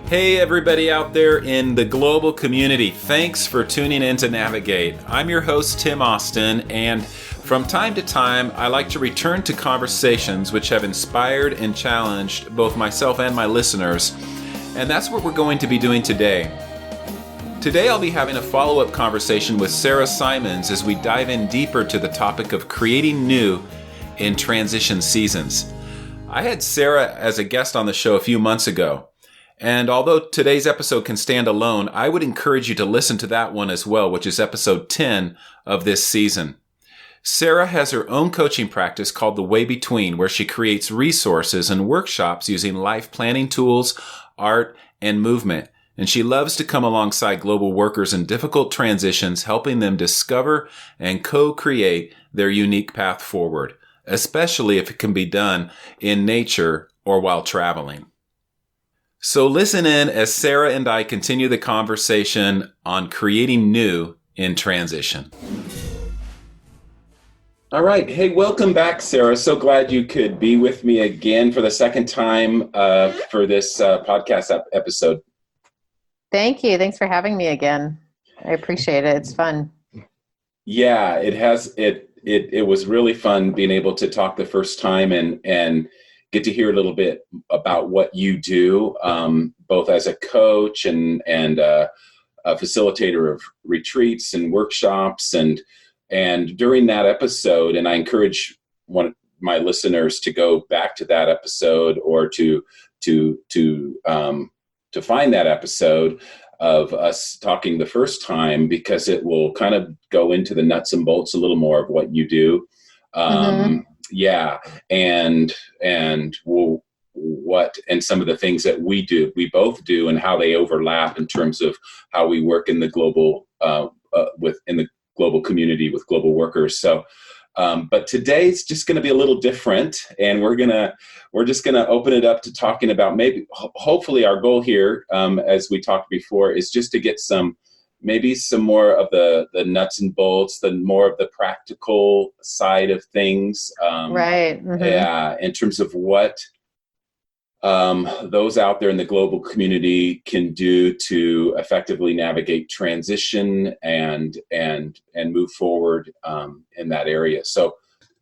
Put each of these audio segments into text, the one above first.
Hey everybody out there in the global community, thanks for tuning in to Navigate. I'm your host Tim Austin, and from time to time I like to return to conversations which have inspired and challenged both myself and my listeners, and that's what we're going to be doing today. Today I'll be having a follow-up conversation with Sara Simons as we dive in deeper to the topic of creating new in transition seasons. I had Sara as a guest on the show a few months ago. And although today's episode can stand alone, I would encourage you to listen to that one as well, which is episode 10 of this season. Sara has her own coaching practice called The Way Between, where she creates resources and workshops using life planning tools, art, and movement. And she loves to come alongside global workers in difficult transitions, helping them discover and co-create their unique path forward, especially if it can be done in nature or while traveling. So listen in as Sara and I continue the conversation on creating new in transition. All right. Hey, welcome back, Sara. So glad you could be with me again for the second time for this podcast episode. Thank you. Thanks for having me again. I appreciate it. It's fun. Yeah, it has. It was really fun being able to talk the first time and get to hear a little bit about what you do, both as a coach and a facilitator of retreats and workshops. And during that episode, and I encourage my listeners to go back to that episode or to find that episode of us talking the first time, because it will kind of go into the nuts and bolts a little more of what you do. Yeah. And what, and some of the things that we both do and how they overlap in terms of how we work in the global, in the global community with global workers. So, but today's just going to be a little different, and we're just going to open it up to talking about hopefully our goal here, as we talked before, is just to get maybe some more of the nuts and bolts, more of the practical side of things. Right. Mm-hmm. Yeah, in terms of what those out there in the global community can do to effectively navigate transition and move forward in that area. So,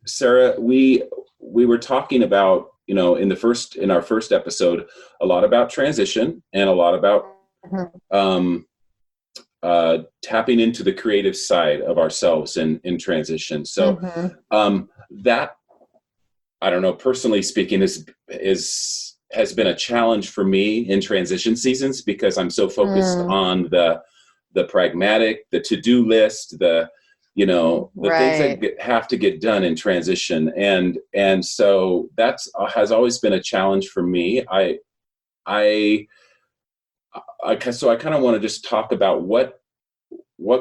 Sara, we were talking about, in our first episode, a lot about transition and a lot about tapping into the creative side of ourselves in transition. So that, I don't know, personally speaking, has been a challenge for me in transition seasons, because I'm so focused on the pragmatic, the to-do list, the things that have to get done in transition. And so has always been a challenge for me. So I kind of want to just talk about what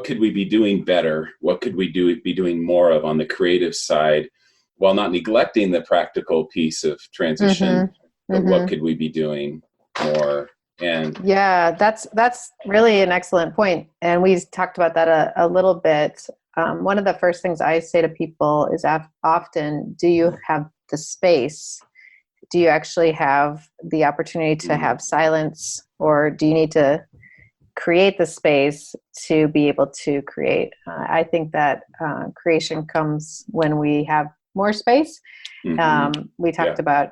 could we be doing better? What could we be doing more of on the creative side, while not neglecting the practical piece of transition? But what could we be doing more? And yeah, that's really an excellent point. And we talked about that a little bit. One of the first things I say to people is often, do you have the space? Do you actually have the opportunity to have silence, or do you need to create the space to be able to create? I think that creation comes when we have more space. We talked about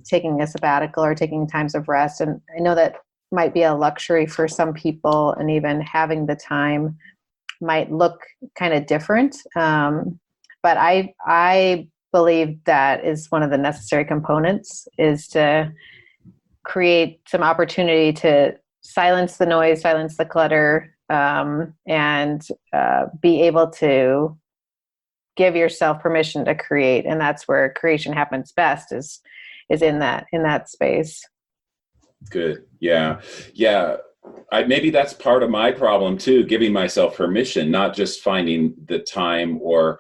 taking a sabbatical or taking times of rest. And I know that might be a luxury for some people, and even having the time might look kind of different. But I believe that is one of the necessary components, is to create some opportunity to silence the noise, silence the clutter, and be able to give yourself permission to create. And that's where creation happens best, is in that space. Good. Yeah. Maybe that's part of my problem too, giving myself permission, not just finding the time or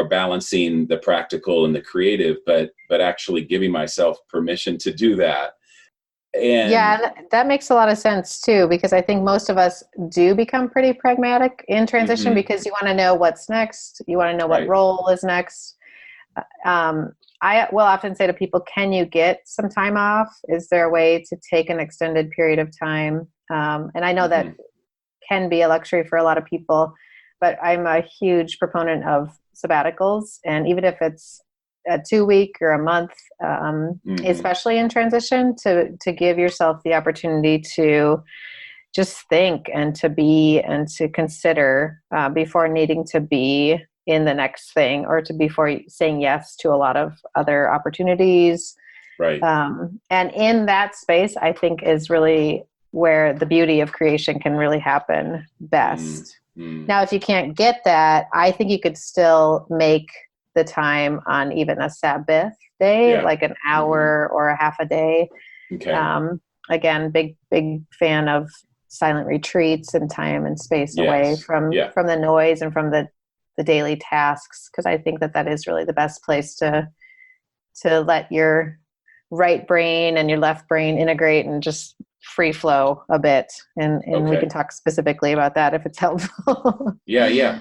balancing the practical and the creative, but actually giving myself permission to do that. And yeah, that makes a lot of sense too, because I think most of us do become pretty pragmatic in transition, because you want to know what's next. You want to know what role is next. I will often say to people, can you get some time off? Is there a way to take an extended period of time? And I know that can be a luxury for a lot of people, but I'm a huge proponent of sabbaticals. And even if it's a 2-week or a month, especially in transition, to give yourself the opportunity to just think and to be and to consider before needing to be in the next thing, or to before saying yes to a lot of other opportunities. Right. And in that space, I think is really where the beauty of creation can really happen best. Now, if you can't get that, I think you could still make the time on even a Sabbath day, like an hour or a half a day. Okay. Again, big fan of silent retreats and time and space away from the noise and from the daily tasks, because I think that is really the best place to let your right brain and your left brain integrate and just free flow a bit. And we can talk specifically about that if it's helpful. Yeah.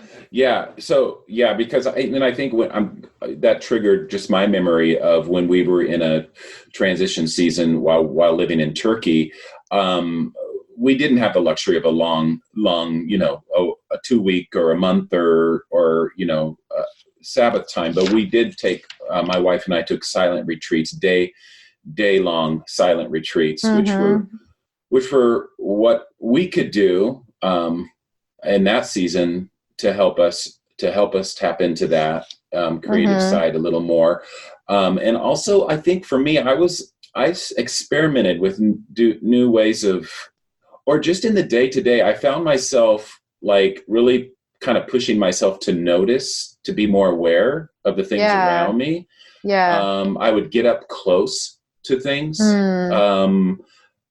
So because I think that triggered just my memory of when we were in a transition season while living in Turkey. We didn't have the luxury of a long, a 2-week or a month or Sabbath time, but we did take, my wife and I took silent retreats, day-long silent retreats, which were what we could do in that season to help us tap into that creative side a little more. And also, I think for me, I experimented with new ways of, or just in the day-to-day, I found myself like really kind of pushing myself to notice, to be more aware of the things around me. I would get up close to things.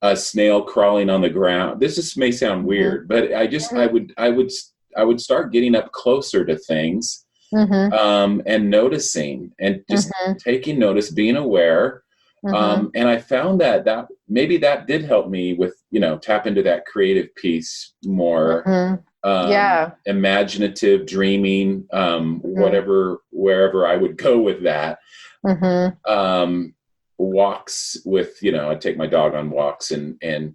A snail crawling on the ground. This may sound weird, but I would start getting up closer to things, and noticing and just taking notice, being aware. And I found that maybe that did help me with, tap into that creative piece more, imaginative, dreaming, wherever I would go with that. Walks with, I'd take my dog on walks and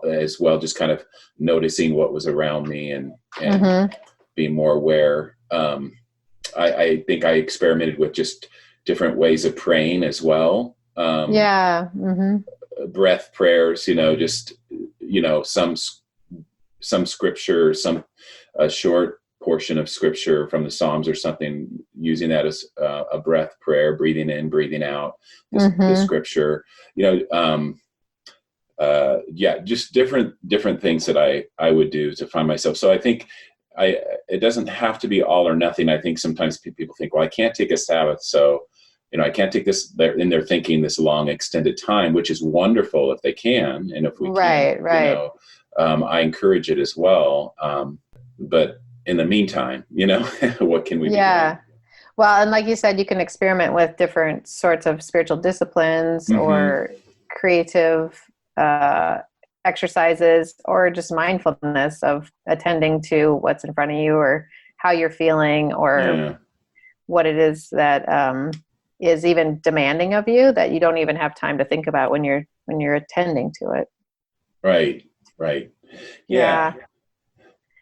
as well, just kind of noticing what was around me and being more aware. I think I experimented with just different ways of praying as well. Breath prayers, just, some scripture, a short portion of scripture from the Psalms or something, using that as a breath prayer, breathing in, breathing out the scripture, just different things that I would do to find myself. So I think it doesn't have to be all or nothing. I think sometimes people think, well, I can't take a Sabbath, so I can't take this. They're thinking this long extended time, which is wonderful if they can, and if we can, I encourage it as well. But in the meantime, what can we do? Well, and like you said, you can experiment with different sorts of spiritual disciplines or creative exercises, or just mindfulness of attending to what's in front of you, or how you're feeling, or what it is that is even demanding of you that you don't even have time to think about when you're attending to it. Right. Yeah.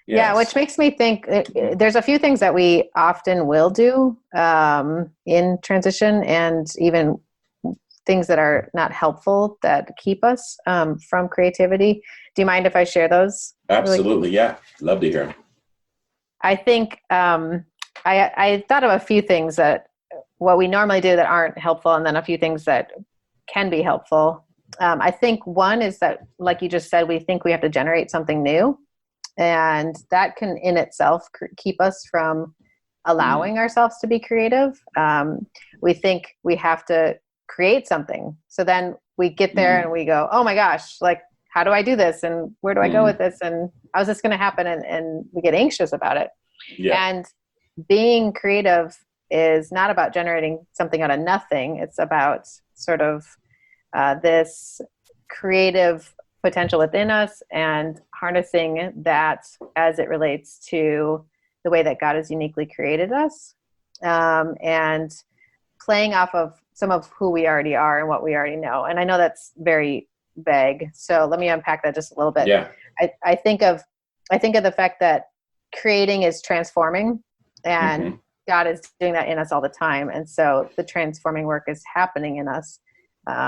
Yeah, which makes me think there's a few things that we often will do in transition, and even things that are not helpful that keep us from creativity. Do you mind if I share those? Absolutely. Yeah. Love to hear them. I think I thought of a few things that what we normally do that aren't helpful, and then a few things that can be helpful. I think one is that, like you just said, we think we have to generate something new. And that can in itself keep us from allowing ourselves to be creative. We think we have to create something. So then we get there and we go, oh my gosh, like, how do I do this? And where do I go with this? And how's this going to happen? And we get anxious about it. Yeah. And being creative is not about generating something out of nothing. It's about sort of this creative potential within us and harnessing that as it relates to the way that God has uniquely created us, and playing off of some of who we already are and what we already know. And I know that's very vague. So let me unpack that just a little bit. Yeah. I think of the fact that creating is transforming, and God is doing that in us all the time. And so the transforming work is happening in us.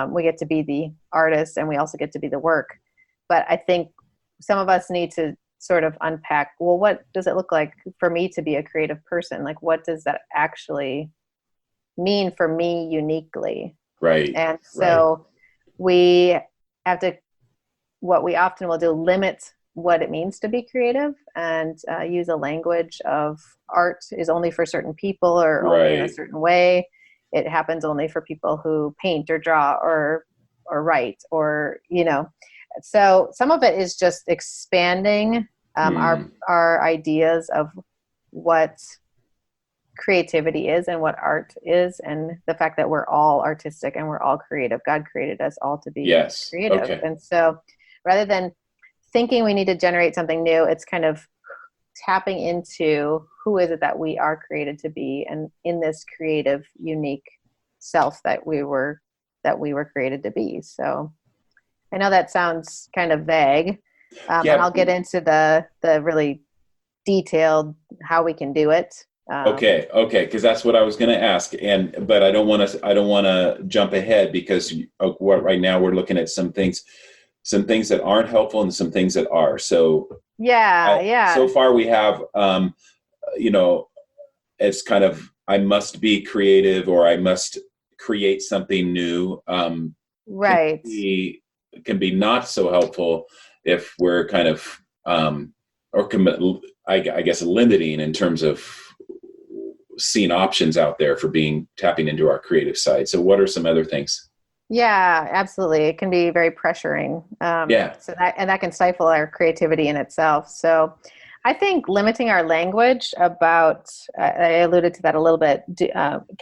We get to be the artist, and we also get to be the work. But I think some of us need to sort of unpack, well, what does it look like for me to be a creative person? Like, what does that actually mean for me uniquely? Right. And so we have to, what we often will do, limit what it means to be creative, and use a language of art is only for certain people, or only in a certain way. It happens only for people who paint or draw or write, or, you know. So some of it is just expanding our ideas of what creativity is and what art is, and the fact that we're all artistic and we're all creative. God created us all to be creative. Okay. And so rather than thinking we need to generate something new, it's kind of tapping into who is it that we are created to be, and in this creative, unique self that we were created to be. So I know that sounds kind of vague, and I'll get into the really detailed how we can do it. Okay, because that's what I was going to ask, but I don't want to jump ahead, because right now we're looking at some things that aren't helpful and some things that are. So so far we have, it's kind of, I must be creative, or I must create something new. Right. Can be not so helpful if we're kind of, I guess, limiting in terms of seeing options out there for tapping into our creative side. So what are some other things? Yeah, absolutely. It can be very pressuring. So that can stifle our creativity in itself. So I think limiting our language about, I alluded to that a little bit,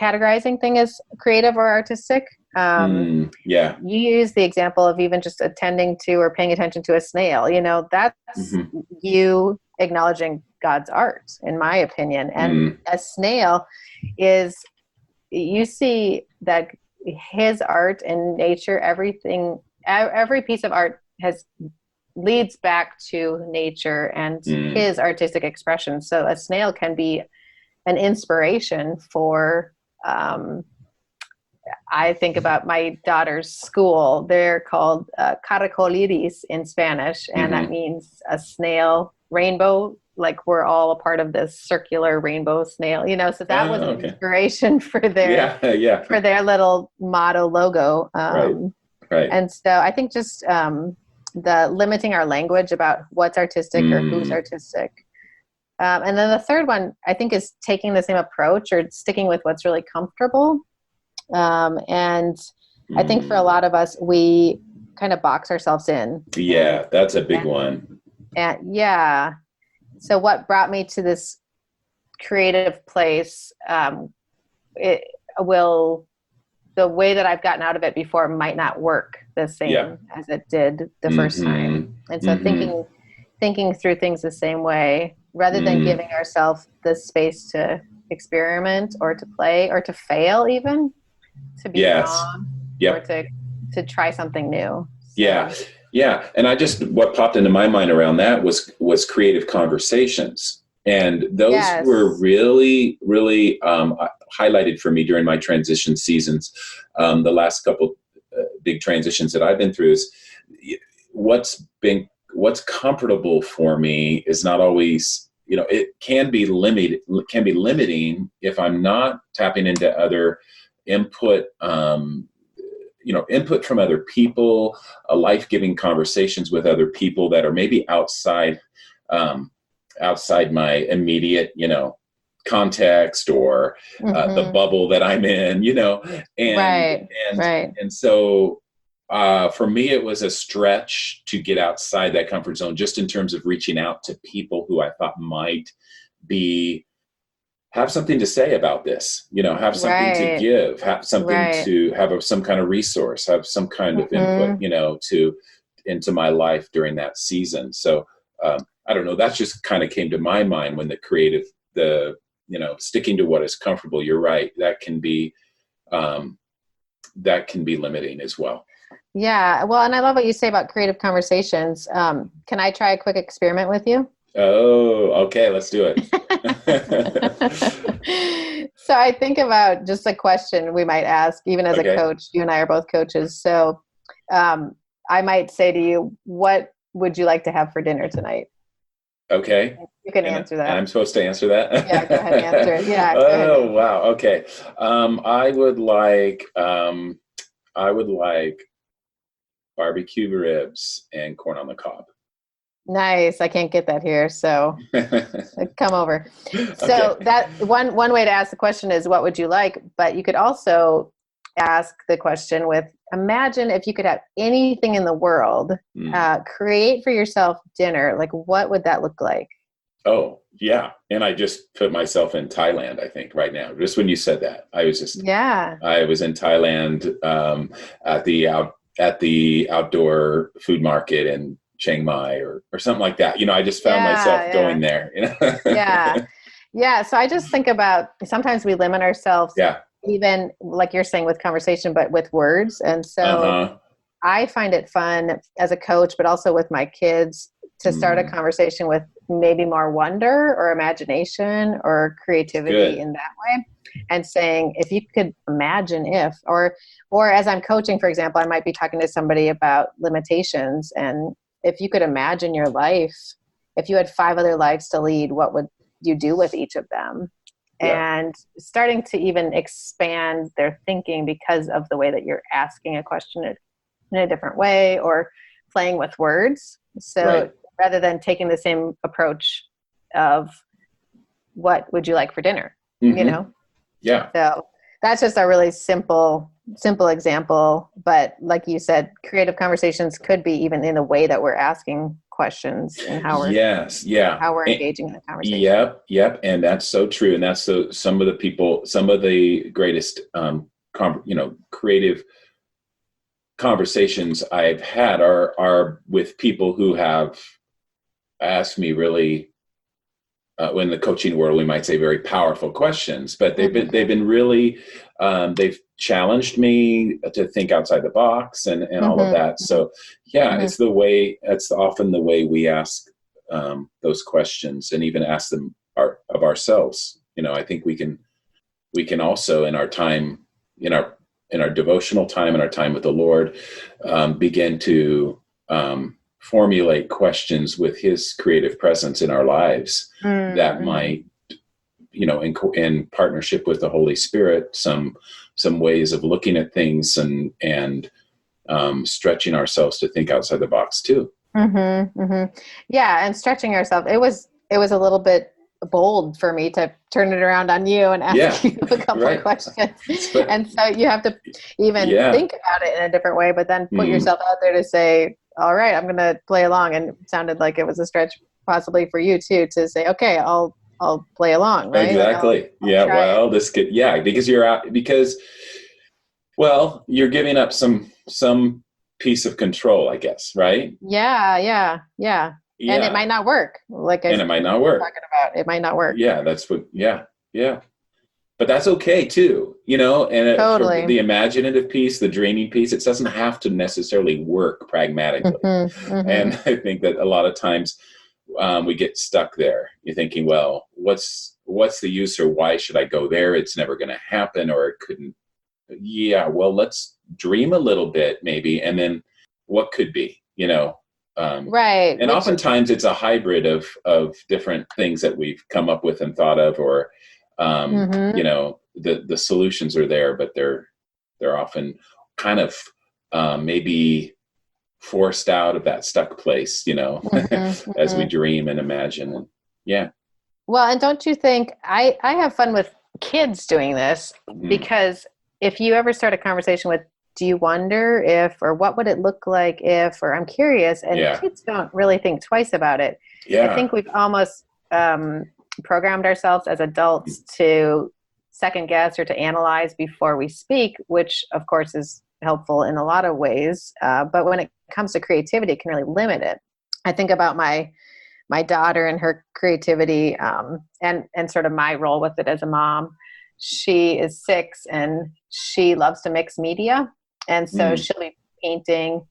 categorizing thing as creative or artistic. You use the example of even just attending to or paying attention to a snail. You know, that's you acknowledging God's art, in my opinion. And a snail is, you see that his art in nature, everything, every piece of art leads back to nature and his artistic expression. So a snail can be an inspiration for, I think about my daughter's school. They're called caracoliris in Spanish, and that means a snail rainbow. Like, we're all a part of this circular rainbow snail, you know. So that was an inspiration for their for their little motto logo. Right. And so I think just the limiting our language about what's artistic or who's artistic. And then the third one, I think, is taking the same approach or sticking with what's really comfortable. And I think for a lot of us, we kind of box ourselves in. Yeah, that's a big one. And so what brought me to this creative place, the way that I've gotten out of it before might not work the same as it did the first time. And so thinking through things the same way, rather than giving ourselves the space to experiment or to play or to fail, even to be wrong, or to try something new. So. Yeah. And what popped into my mind around that was creative conversations. And those were really, really highlighted for me during my transition seasons. The last couple big transitions that I've been through is what's comfortable for me is not always, it can be limiting if I'm not tapping into other input, input from other people, life-giving conversations with other people that are maybe outside my immediate, context or the bubble that I'm in, and so for me, it was a stretch to get outside that comfort zone, just in terms of reaching out to people who I thought might have something to say about this, have something to give, have something to have some kind of resource, have some kind of input, into my life during that season. So I don't know, that just kind of came to my mind when the sticking to what is comfortable. You're right. That can be that can be limiting as well. Yeah. Well, and I love what you say about creative conversations. Can I try a quick experiment with you? Oh, okay. Let's do it. So I think about just a question we might ask, even as a coach. You and I are both coaches. So I might say to you, what would you like to have for dinner tonight? Okay. You can answer that. I'm supposed to answer that? Yeah, go ahead and answer it. Yeah. Oh, wow. Okay. I would like barbecue ribs and corn on the cob. Nice. I can't get that here, so come over. So Okay. that one way to ask the question is, what would you like? But you could also ask the question with, imagine if you could have anything in the world, create for yourself dinner. Like, what would that look like? Oh, yeah. And I just put myself in Thailand, I think, right now. Just when you said that, I was in Thailand at the outdoor food market in Chiang Mai or something like that. I just found myself going there. Yeah. So I just think about, sometimes we limit ourselves, even like you're saying with conversation, but with words. And so I find it fun as a coach, but also with my kids, to start a conversation with maybe more wonder or imagination or creativity in that way. And saying, if you could imagine if, or as I'm coaching, for example, I might be talking to somebody about limitations. And if you could imagine your life, if you had 5 other lives to lead, what would you do with each of them? Yeah. And starting to even expand their thinking because of the way that you're asking a question in a different way or playing with words. So rather than taking the same approach of what would you like for dinner, Yeah. So that's just a really simple example. But like you said, creative conversations could be even in the way that we're asking questions and how we're how we're engaging in the conversation. Yep. And that's so true. And that's some of the greatest creative conversations I've had are with people who have asked me really, in the coaching world, we might say very powerful questions, but they've been really, they've challenged me to think outside the box and all of that. So it's often the way we ask those questions and even ask them of ourselves. I think we can also in our time, in our devotional time and our time with the Lord, begin to formulate questions with His creative presence in our lives that might, in partnership with the Holy Spirit, some ways of looking at things and stretching ourselves to think outside the box too. Yeah, and stretching ourselves. It was a little bit bold for me to turn it around on you and ask you a couple of questions. And so you have to even think about it in a different way, but then put yourself out there to say, all right, I'm going to play along. And it sounded like it was a stretch possibly for you too, to say, okay, I'll play along, right? Exactly. I'll you're giving up some piece of control, I guess, right? Yeah. And it might not work. It might not work. Talking about it might not work. Yeah, that's what. Yeah. But that's okay too, and totally. For the imaginative piece, the dreaming piece, it doesn't have to necessarily work pragmatically. And I think that a lot of times we get stuck there. You're thinking, well, what's the use, or why should I go there? It's never going to happen, or it couldn't. Yeah, well, let's dream a little bit maybe, and then what could be, right. And oftentimes it's a hybrid of different things that we've come up with and thought of, or the solutions are there, but they're often kind of maybe forced out of that stuck place, as we dream and imagine. And well, and don't you think I have fun with kids doing this, because if you ever start a conversation with, do you wonder if, or what would it look like if, or I'm curious, and kids don't really think twice about it. I think we've almost programmed ourselves as adults to second guess or to analyze before we speak, which of course is helpful in a lot of ways. But when it comes to creativity, it can really limit it. I think about my daughter and her creativity, and sort of my role with it as a mom. she is 6 and she loves to mix media. And so she'll be painting,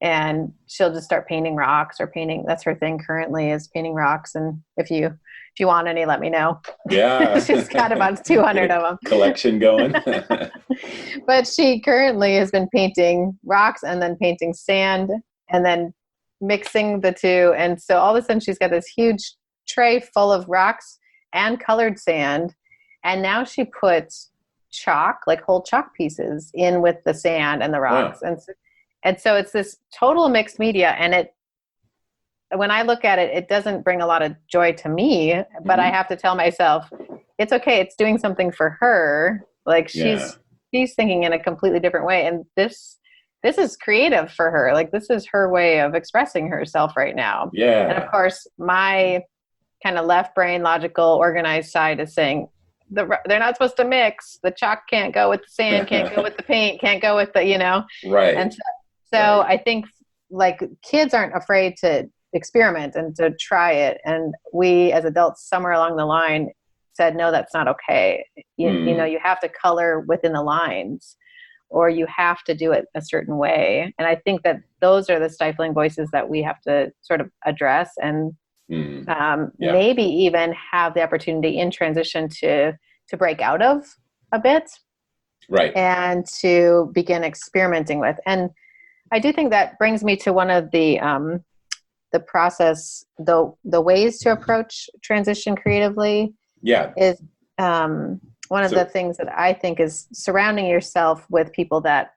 and she'll just start painting rocks or painting. That's her thing currently, is painting rocks. And if you want any, let me know. Yeah. She's got about 200 of them. Collection going. But she currently has been painting rocks and then painting sand and then mixing the two. And so all of a sudden she's got this huge tray full of rocks and colored sand. And now she puts chalk, like whole chalk pieces, in with the sand and the rocks. Wow. And so it's this total mixed media. And when I look at it, it doesn't bring a lot of joy to me, but I have to tell myself, it's okay. It's doing something for her. Like she's thinking in a completely different way. And this is creative for her. Like this is her way of expressing herself right now. Yeah. And of course, my kind of left brain, logical, organized side is saying, they're not supposed to mix. The chalk can't go with the sand, can't go with the paint, can't go with the, Right. And so I think like kids aren't afraid to experiment and to try it. And we as adults somewhere along the line said, no, that's not okay. You know, you have to color within the lines, or you have to do it a certain way. And I think that those are the stifling voices that we have to sort of address and maybe even have the opportunity in transition to break out of a bit. Right. And to begin experimenting with. And I do think that brings me to one of the process, the ways to approach transition creatively. Yeah. Is one of the things that I think is surrounding yourself with people that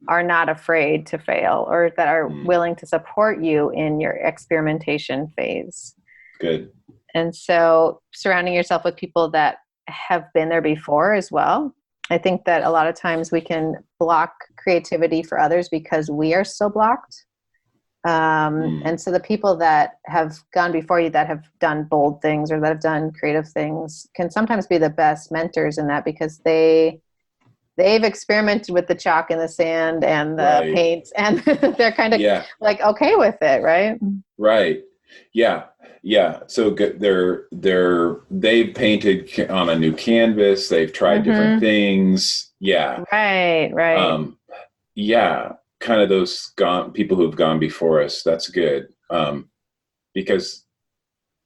are not afraid to fail, or that are willing to support you in your experimentation phase. Good. And so surrounding yourself with people that have been there before as well. I think that a lot of times we can block creativity for others because we are still blocked. And so the people that have gone before you, that have done bold things or that have done creative things, can sometimes be the best mentors in that, because they've experimented with the chalk and the sand and the paint, and they're kind of like okay with it, right? Right. Yeah. Yeah. So they've painted on a new canvas. They've tried different things. Yeah. Right. Yeah. Kind of those people who've gone before us. That's good. Because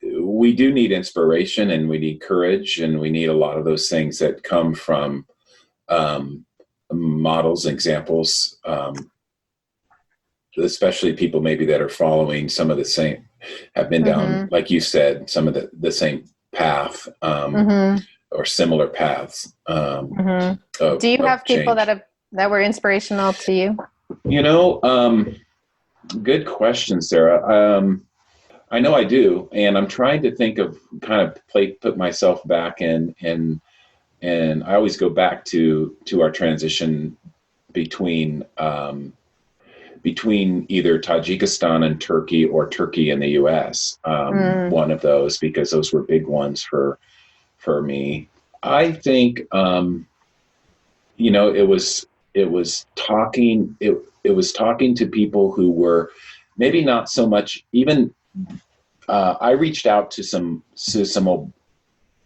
we do need inspiration, and we need courage, and we need a lot of those things that come from models, examples, especially people maybe that are following some of the same, have been down, like you said, some of the same path, or similar paths. Do you have people that were inspirational to you? Good question, Sarah. I know I do, and I'm trying to think of kind of put myself back in, and I always go back to our transition between either Tajikistan and Turkey, or Turkey and the U.S. One of those, because those were big ones for me. I think it was talking to people who were maybe not so much even. I reached out to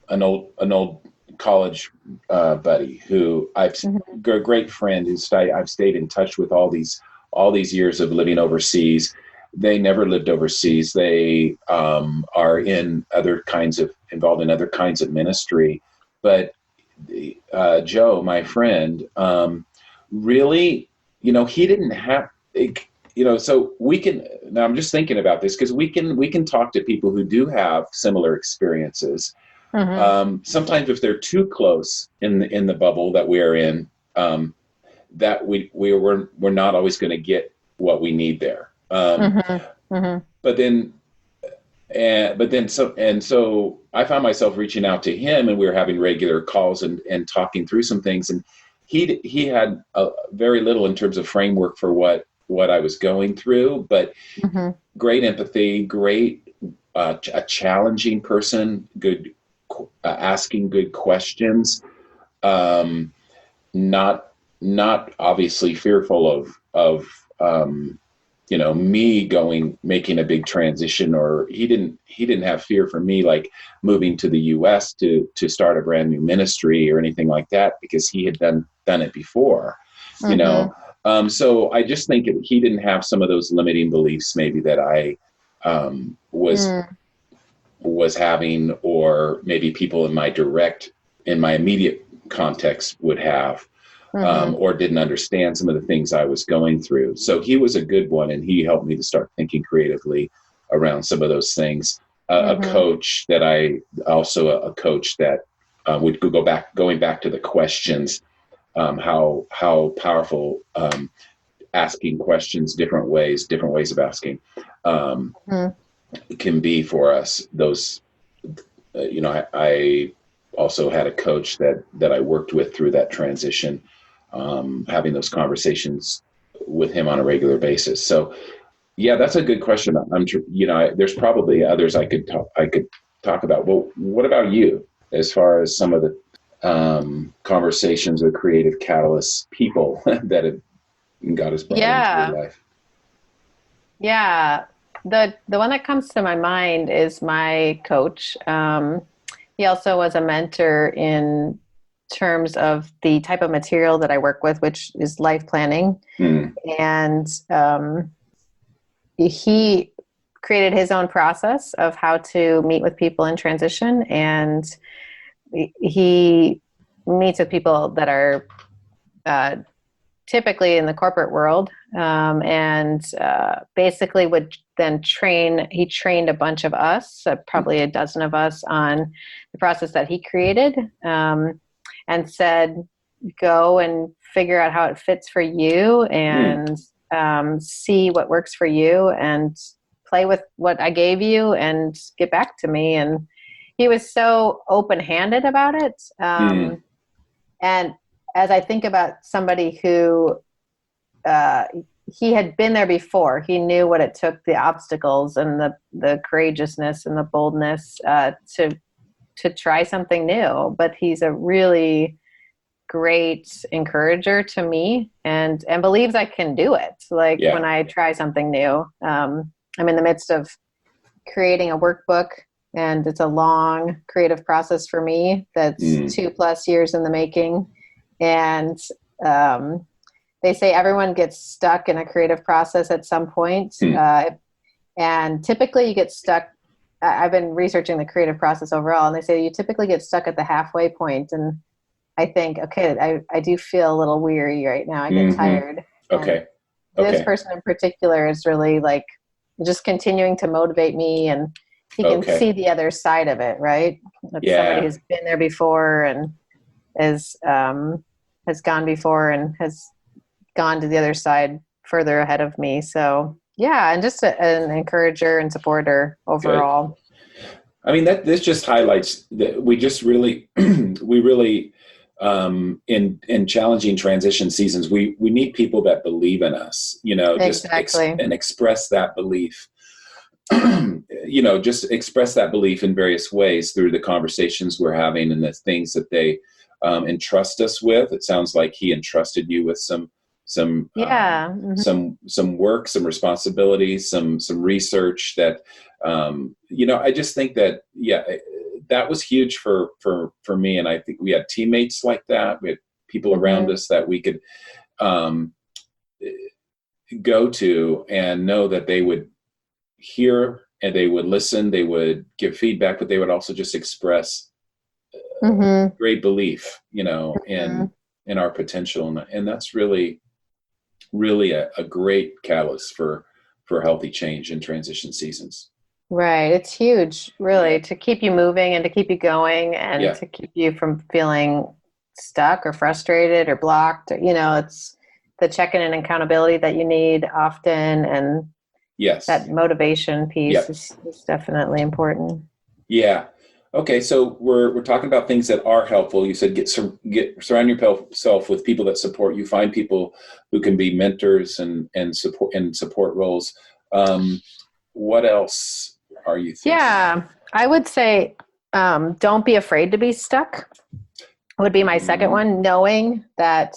an old college buddy who a great friend I've stayed in touch with all these years of living overseas. They never lived overseas. They are involved in other kinds of ministry. But Joe, my friend, really, he didn't have, so we can, now I'm just thinking about this, because we can talk to people who do have similar experiences. Sometimes if they're too close in the bubble that we're in, that we're not always going to get what we need there. So I found myself reaching out to him, and we were having regular calls and talking through some things. And he had very little in terms of framework for what I was going through, but great empathy, great, a challenging person, good, asking good questions, not obviously fearful of me making a big transition, or he didn't have fear for me, like moving to the US to start a brand new ministry or anything like that, because he had done it before, so I just think he didn't have some of those limiting beliefs maybe that I was having, or maybe people in my immediate context would have, or didn't understand some of the things I was going through. So he was a good one, and he helped me to start thinking creatively around some of those things. A coach that would going back to the questions, how powerful asking questions, different ways of asking can be for us. Those, I also had a coach that I worked with through that transition, having those conversations with him on a regular basis. So yeah, that's a good question. There's probably others I could talk about. Well, what about you, as far as some of the conversations with creative catalyst people that God has brought into your life? Yeah. The one that comes to my mind is my coach. He also was a mentor in terms of the type of material that I work with, which is life planning. And he created his own process of how to meet with people in transition. And he meets with people that are typically in the corporate world, and basically would then he trained a bunch of us, probably a dozen of us, on the process that he created, and said, go and figure out how it fits for you, and see what works for you, and play with what I gave you, and get back to me. And he was so open-handed about it. And as I think about somebody who he had been there before, he knew what it took, the obstacles and the courageousness and the boldness to try something new. But he's a really great encourager to me, and believes I can do it. When I try something new, I'm in the midst of creating a workbook, and it's a long creative process for me that's 2+ years in the making. And they say everyone gets stuck in a creative process at some point. And typically you get stuck. I've been researching the creative process overall, and they say you typically get stuck at the halfway point. And I think, okay, I do feel a little weary right now. I get tired. Okay. This person in particular is really just continuing to motivate me, and he can see the other side of it, right? That's somebody who's been there before, and has gone before, and has gone to the other side further ahead of me. So yeah, and just an encourager and supporter overall. Good. I mean, this just highlights that we just really, in challenging transition seasons, we need people that believe in us, Exactly. and express that belief. Just express that belief in various ways through the conversations we're having and the things that they entrust us with. It sounds like he entrusted you with some work, some responsibilities, some research that, I just think that, that was huge for me. And I think we had teammates like that. We had people around us that we could go to and know that they would hear, and they would listen, they would give feedback, but they would also just express great belief, in our potential. And that's really, really a great catalyst for healthy change in transition seasons. Right. It's huge, really, to keep you moving and to keep you going, and to keep you from feeling stuck or frustrated or blocked. It's the check-in and accountability that you need often. And that motivation piece is definitely important. Yeah. Okay. So we're talking about things that are helpful. You said surround yourself with people that support you. Find people who can be mentors and support roles. What else are you thinking? Yeah, I would say don't be afraid to be stuck would be my second one, knowing that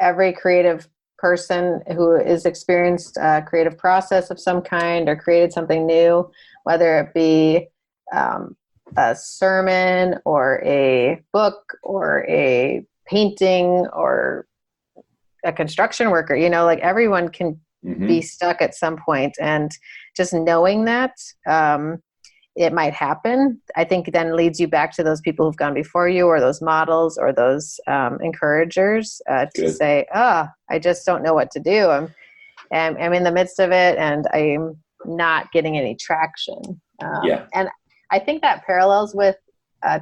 every creative person who is experienced a creative process of some kind or created something new, whether it be a sermon or a book or a painting or a construction worker, like everyone can be stuck at some point. And just knowing that it might happen, I think then leads you back to those people who've gone before you or those models or those encouragers to say, I just don't know what to do. I'm in the midst of it and I'm not getting any traction. And I think that parallels with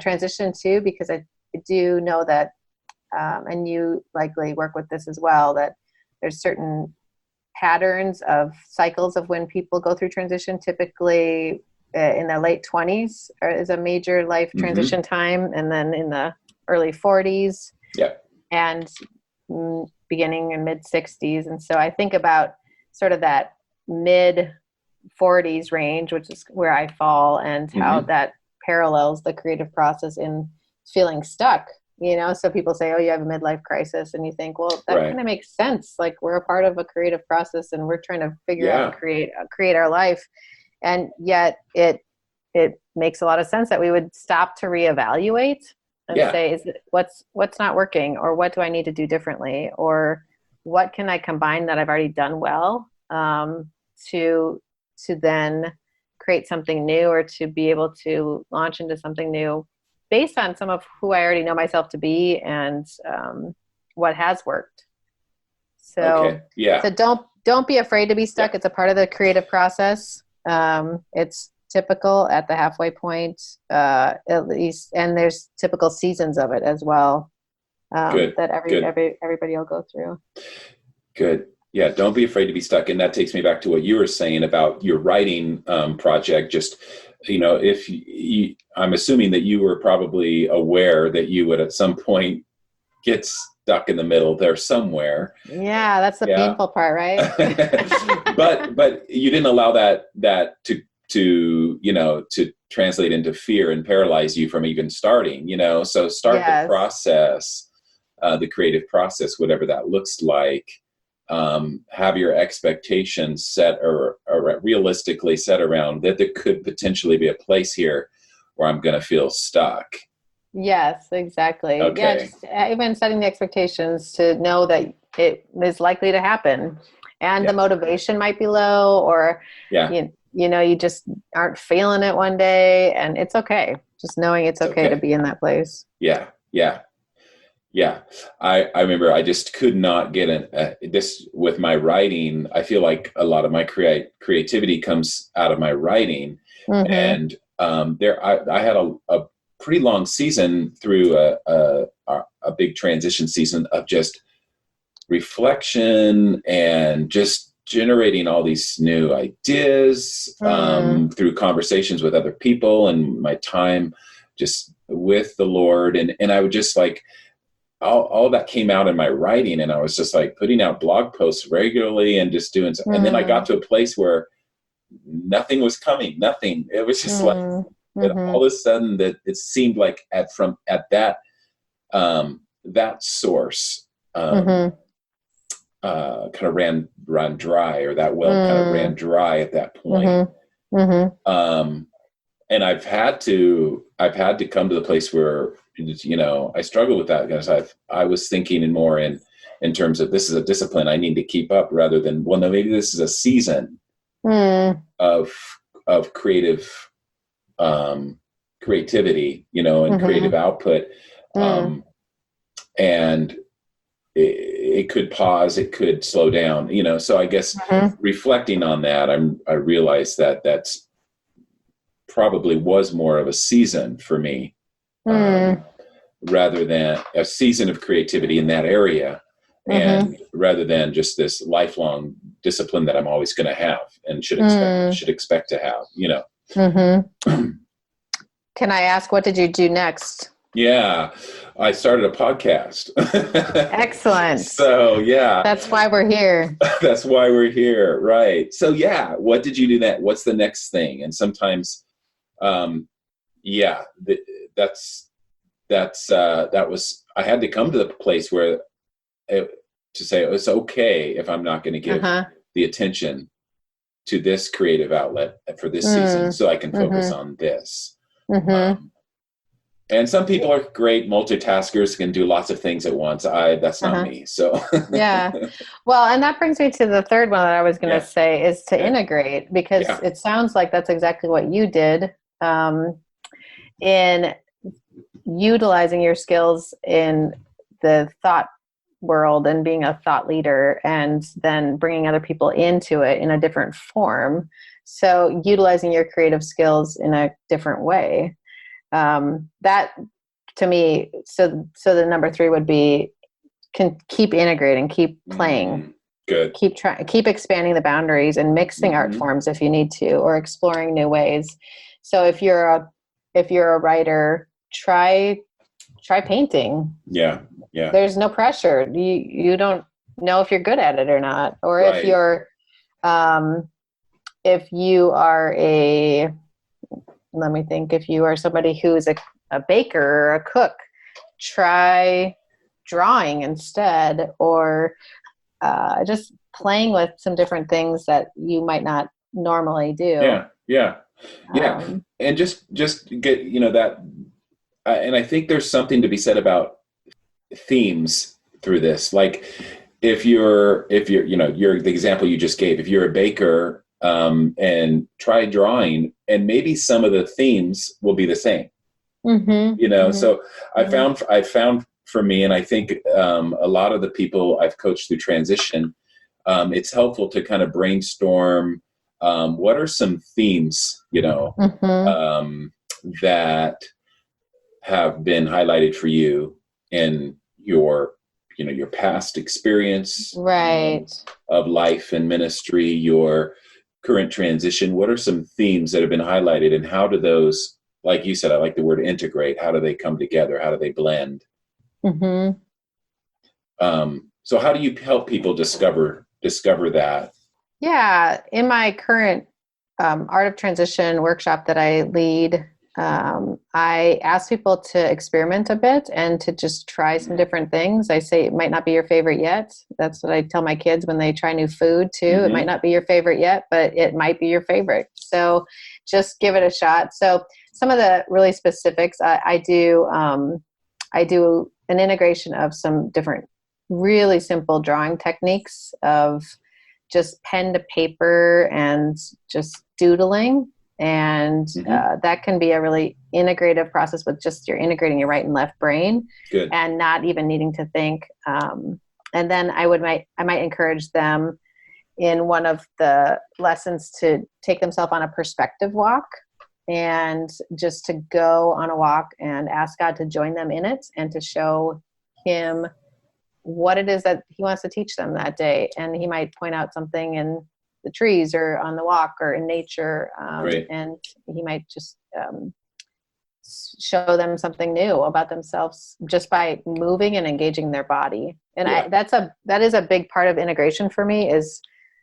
transition too, because I do know that, and you likely work with this as well, that there's certain patterns of cycles of when people go through transition. Typically in their late 20s is a major life transition time, and then in the early 40s and beginning in mid 60s. And so I think about sort of that mid 40s range, which is where I fall, and how that parallels the creative process in feeling stuck. So people say, you have a midlife crisis, and you think, well, that kind of makes sense. Like, we're a part of a creative process and we're trying to figure out and create our life. And yet it makes a lot of sense that we would stop to reevaluate and say, what's not working, or what do I need to do differently, or what can I combine that I've already done well, to then create something new, or to be able to launch into something new based on some of who I already know myself to be and what has worked. So, so don't be afraid to be stuck. It's a part of the creative process. It's typical at the halfway point, at least, and there's typical seasons of it as well, that everybody will go through. Good. Yeah, don't be afraid to be stuck. And that takes me back to what you were saying about your writing project. Just, if I'm assuming that you were probably aware that you would at some point get stuck in the middle there somewhere. Yeah, that's the painful part, right? but you didn't allow that to translate into fear and paralyze you from even starting. So start the process, the creative process, whatever that looks like. Have your expectations set or realistically set around that there could potentially be a place here where I'm going to feel stuck. Yes, exactly. Okay. Yeah, just even setting the expectations to know that it is likely to happen, and the motivation might be low, or you just aren't feeling it one day, and it's okay. Just knowing it's okay to be in that place. Yeah. I remember I just could not get this with my writing. I feel like a lot of my creativity comes out of my writing. And I had a pretty long season through a big transition season of just reflection and just generating all these new ideas through conversations with other people and my time just with the Lord. And I would just like, all that came out in my writing, and I was just like putting out blog posts regularly and just doing something. And then I got to a place where nothing was coming, nothing. It was just like, and all of a sudden that it seemed like at that source, kind of ran dry, or that well kind of ran dry at that point. And I've had to come to the place where, I struggle with that, because I was thinking more in terms of, this is a discipline I need to keep up, rather than, well, no, maybe this is a season of creative creativity, and creative output. And it could pause, it could slow down, so I guess reflecting on that, I realized that that's probably was more of a season for me, rather than a season of creativity in that area, and rather than just this lifelong discipline that I'm always going to have and should expect to have, Can I ask, what did you do next? Yeah, I started a podcast. Excellent. So, yeah. That's why we're here. That's why we're here. Right. So, yeah. What did you do that? What's the next thing? And sometimes, that was, I had to come to the place where to say, oh, it's okay if I'm not going to give the attention to this creative outlet for this season, so I can focus on this. And some people are great multitaskers, can do lots of things at once. That's not me. So yeah. Well, and that brings me to the third one that I was going to say is to integrate, because it sounds like that's exactly what you did, in utilizing your skills in the thought world and being a thought leader, and then bringing other people into it in a different form. So utilizing your creative skills in a different way. That to me, so the number 3 would be, can keep integrating, keep playing, good, keep expanding the boundaries and mixing art forms if you need to, or exploring new ways. So if you're a writer, try painting. Yeah. There's no pressure. You don't know if you're good at it or not, or if you're if you are if you are somebody who's a baker or a cook, try drawing instead, or just playing with some different things that you might not normally do. Yeah. And just get, that, and I think there's something to be said about themes through this. Like if you're the example you just gave, if you're a baker, and try drawing, and maybe some of the themes will be the same. So I found for me, and I think a lot of the people I've coached through transition, it's helpful to kind of brainstorm what are some themes, that have been highlighted for you in your past experience of life and ministry, your current transition. What are some themes that have been highlighted, and how do those, like you said, I like the word integrate, how do they come together? How do they blend? So how do you help people discover that? Yeah. In my current Art of Transition workshop that I lead, I ask people to experiment a bit and to just try some different things. I say it might not be your favorite yet. That's what I tell my kids when they try new food too. It might not be your favorite yet, but it might be your favorite. So just give it a shot. So some of the really specifics, I do an integration of some different really simple drawing techniques of just pen to paper and just doodling. And that can be a really integrative process with just you're integrating your right and left brain. Good. And not even needing to think. And then I might encourage them in one of the lessons to take themselves on a perspective walk, and just to go on a walk and ask God to join them in it and to show him what it is that he wants to teach them that day. And he might point out something in the trees or on the walk or in nature. And he might just show them something new about themselves just by moving and engaging their body. And that is a big part of integration for me, is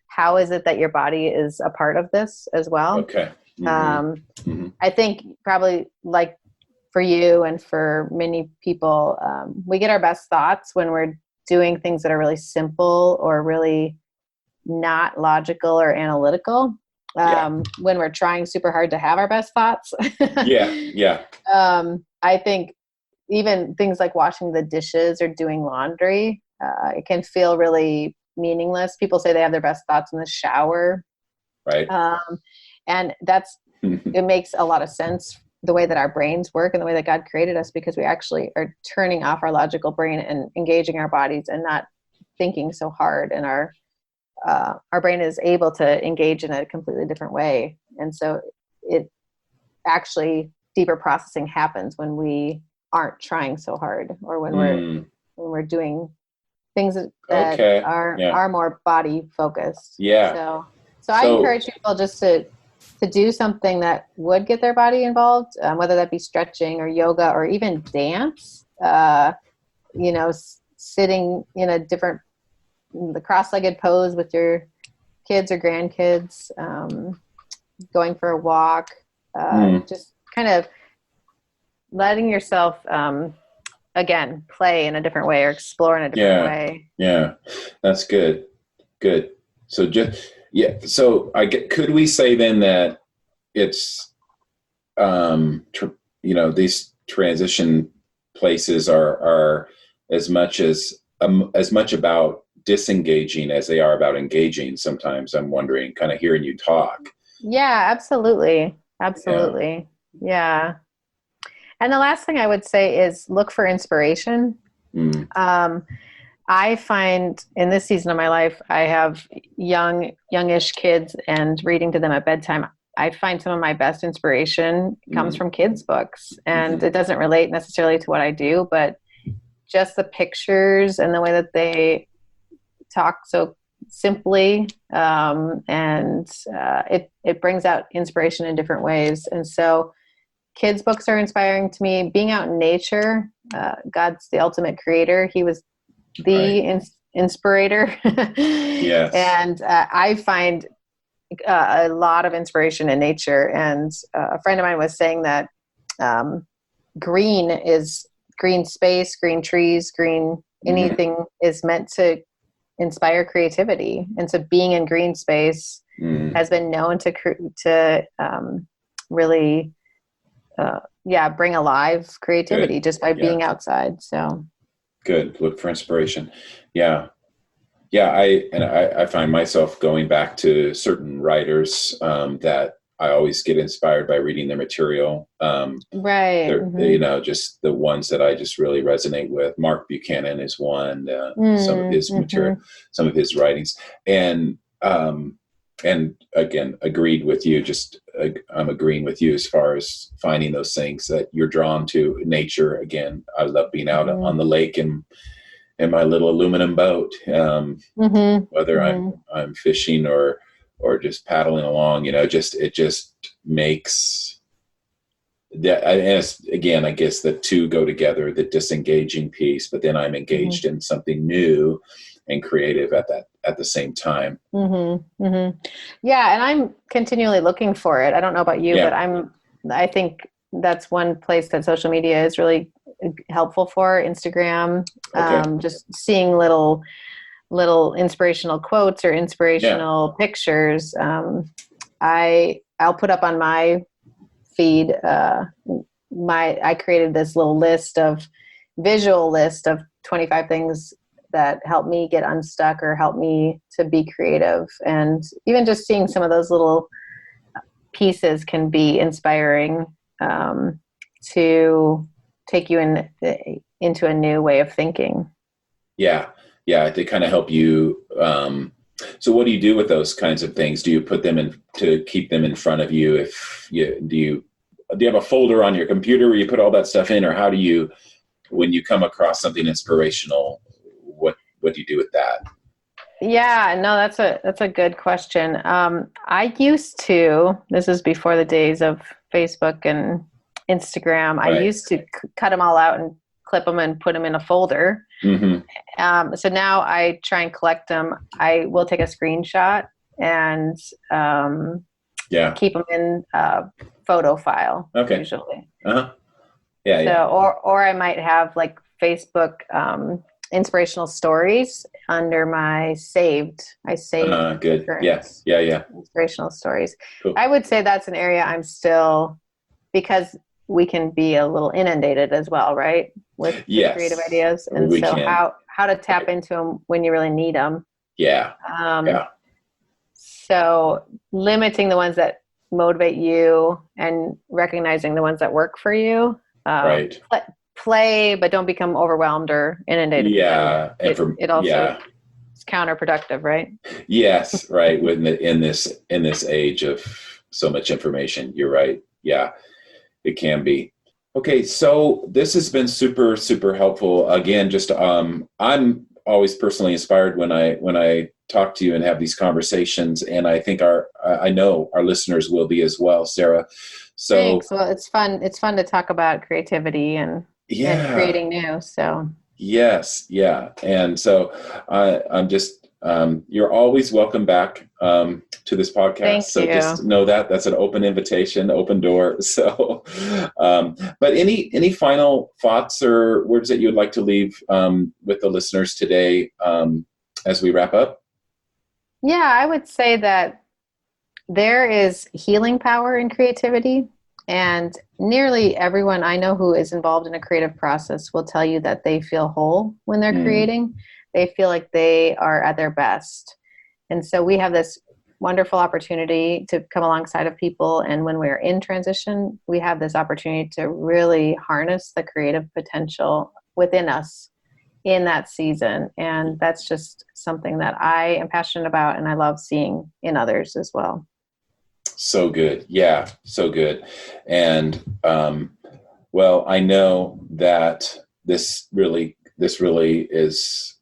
how is it that your body is a part of this as well? Okay. I think probably like for you and for many people, we get our best thoughts when we're doing things that are really simple or really not logical or analytical. When we're trying super hard to have our best thoughts. I think even things like washing the dishes or doing laundry, it can feel really meaningless. People say they have their best thoughts in the shower. Right. And it makes a lot of sense, the way that our brains work and the way that God created us, because we actually are turning off our logical brain and engaging our bodies and not thinking so hard. And our brain is able to engage in a completely different way. And so it actually, deeper processing happens when we aren't trying so hard, or when we're doing things that are more body focused. Yeah. So I encourage people just to do something that would get their body involved, whether that be stretching or yoga or even dance, sitting in the cross-legged pose with your kids or grandkids, going for a walk, just kind of letting yourself again, play in a different way or explore in a different way. Yeah. That's good. Good. So so could we say then that it's, these transition places are as much about disengaging as they are about engaging. Sometimes I'm wondering, kind of hearing you talk. Yeah, absolutely. Absolutely. Yeah. And the last thing I would say is look for inspiration. I find in this season of my life, I have youngish kids, and reading to them at bedtime, I find some of my best inspiration comes from kids' books. And it doesn't relate necessarily to what I do, but just the pictures and the way that they talk so simply, it brings out inspiration in different ways. And so kids' books are inspiring to me. Being out in nature, God's the ultimate creator. He was the inspirator. Yes. And I find a lot of inspiration in nature. And a friend of mine was saying that green is green space, green trees, green anything is meant to inspire creativity. And so being in green space has been known to really bring alive creativity just by being outside. So good. Look for inspiration. Yeah. I find myself going back to certain writers that I always get inspired by reading their material. Right. Just the ones that I just really resonate with. Mark Buchanan is one. Some of his material, some of his writings, and again, agreed with you. I'm agreeing with you as far as finding those things that you're drawn to. Nature. Again, I love being out on the lake and in my little aluminum boat, whether I'm fishing or just paddling along, it just makes that. Again, I guess the two go together, the disengaging piece, but then I'm engaged in something new and creative at the same time. Yeah. And I'm continually looking for it. I don't know about you, but I think that's one place that social media is really helpful for. Instagram, just seeing little inspirational quotes or inspirational pictures. I'll put up on my feed, I created this little visual list of 25 things that help me get unstuck or help me to be creative. And even just seeing some of those little pieces can be inspiring, to take you into a new way of thinking. Yeah, they kind of help you. So what do you do with those kinds of things? Do you put them in to keep them in front of you? Do you have a folder on your computer where you put all that stuff in, or how do you, when you come across something inspirational, what do you do with that? Yeah, no, that's a good question. I used to, this is before the days of Facebook and Instagram, I used to cut them all out and clip them and put them in a folder. So now I try and collect them. I will take a screenshot and keep them in a photo file, usually. Or I might have like Facebook inspirational stories under my saved. I saved good. Inspirational stories. Cool. I would say that's an area I'm still, because we can be a little inundated as well, right? With creative ideas. And how to tap into them when you really need them. So limiting the ones that motivate you and recognizing the ones that work for you. Play, but don't become overwhelmed or inundated. It also is counterproductive, right? Yes, right. In this age of so much information, you're right. Yeah, it can be. Okay, so this has been super, super helpful. Again, just I'm always personally inspired when I talk to you and have these conversations, and I think I know our listeners will be as well, Sara. So thanks. Well, it's fun. It's fun to talk about creativity and creating new. So and so I'm just you're always welcome back to this podcast. Thank so you. Just know that that's an open invitation, open door. So, but any final thoughts or words that you would like to leave with the listeners today as we wrap up? Yeah, I would say that there is healing power in creativity. And nearly everyone I know who is involved in a creative process will tell you that they feel whole when they're creating. They feel like they are at their best. And so we have this wonderful opportunity to come alongside of people. And when we're in transition, we have this opportunity to really harness the creative potential within us in that season. And that's just something that I am passionate about and I love seeing in others as well. So good. Yeah, so good. And well, I know that this really is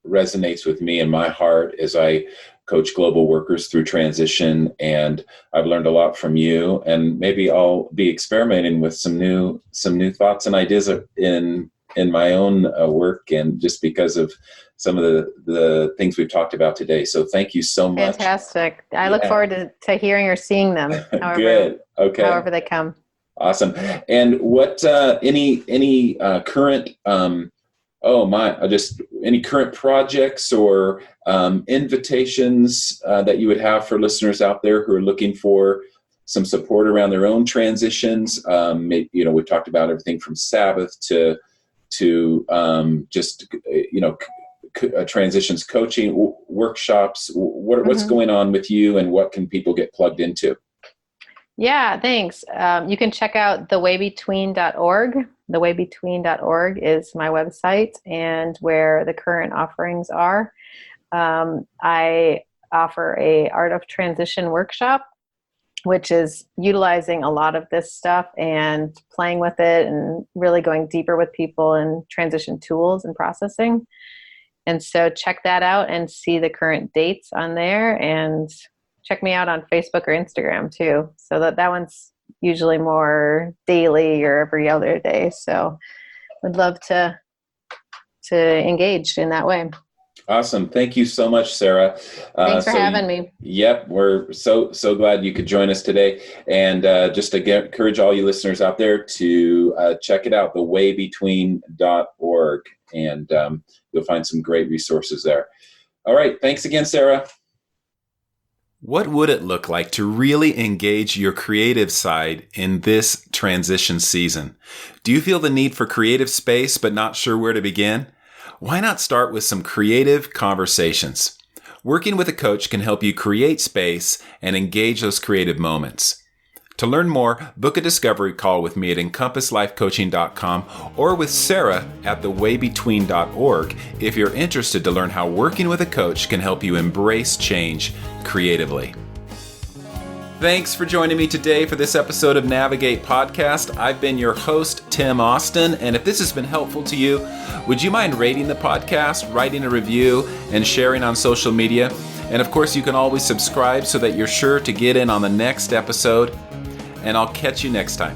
resonates with me in my heart as I coach global workers through transition, and I've learned a lot from you, and maybe I'll be experimenting with some new thoughts and ideas in my own work, and just because of some of the things we've talked about today. So thank you so much. Fantastic. I look forward to hearing or seeing them. Good. Okay. However they come. Awesome. And what any current just any current projects or invitations that you would have for listeners out there who are looking for some support around their own transitions? We've talked about everything from Sabbath to transitions coaching workshops. What's going on with you, and what can people get plugged into? Yeah, thanks. You can check out thewaybetween.org. Thewaybetween.org is my website and where the current offerings are. I offer a Art of Transition workshop, which is utilizing a lot of this stuff and playing with it and really going deeper with people in transition tools and processing. And so check that out and see the current dates on there, and check me out on Facebook or Instagram too. So that one's usually more daily or every other day. So would love to engage in that way. Awesome. Thank you so much, Sara. Thanks for having me. Yep. We're so glad you could join us today. And just to encourage all you listeners out there to check it out, thewaybetween.org. And you'll find some great resources there. All right. Thanks again, Sara. What would it look like to really engage your creative side in this transition season? Do you feel the need for creative space but not sure where to begin? Why not start with some creative conversations? Working with a coach can help you create space and engage those creative moments. To learn more, book a discovery call with me at encompasslifecoaching.com or with Sara at thewaybetween.org if you're interested to learn how working with a coach can help you embrace change creatively. Thanks for joining me today for this episode of Navigate Podcast. I've been your host, Tim Austin, and if this has been helpful to you, would you mind rating the podcast, writing a review, and sharing on social media? And of course, you can always subscribe so that you're sure to get in on the next episode. And I'll catch you next time.